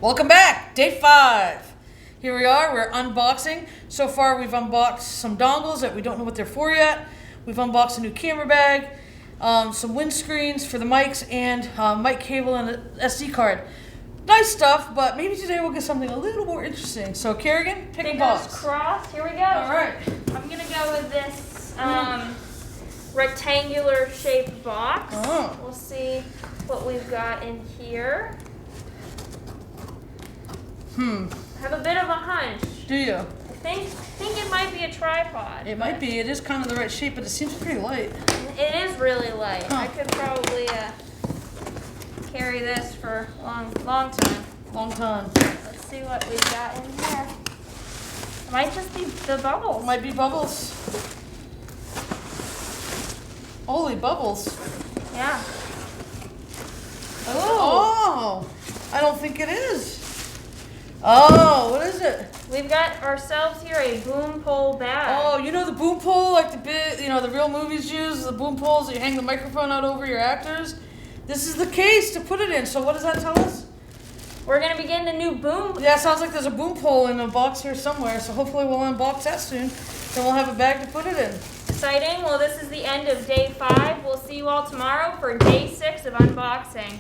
Welcome back, day 5. Here we are, we're unboxing. So far we've unboxed some dongles that we don't know what they're for yet. We've unboxed a new camera bag, some windscreens for the mics, and mic cable and an SD card. Nice stuff, but maybe today we'll get something a little more interesting. So Kerrigan, pick a box. Fingers crossed, here we go. All right. I'm gonna go with this rectangular shaped box. Oh. We'll see what we've got in here. I have a bit of a hunch. Do you? I think it might be a tripod. It might be. It is kind of the right shape, but it seems pretty light. It is really light. Huh. I could probably carry this for a long time. Long time. Let's see what we've got in here. It might just be the bubbles. Might be bubbles. Holy bubbles. Yeah. Oh, I don't think it is. Oh, what is it? We've got ourselves here a boom pole bag. Oh, you know the boom pole, like the bit, the real movies use, the boom poles that you hang the microphone out over your actors? This is the case to put it in. So what does that tell us? We're going to begin the new boom. Yeah, it sounds like there's a boom pole in a box here somewhere, so hopefully we'll unbox that soon. Then we'll have a bag to put it in. Exciting. Well, this is the end of day 5. We'll see you all tomorrow for day 6 of unboxing.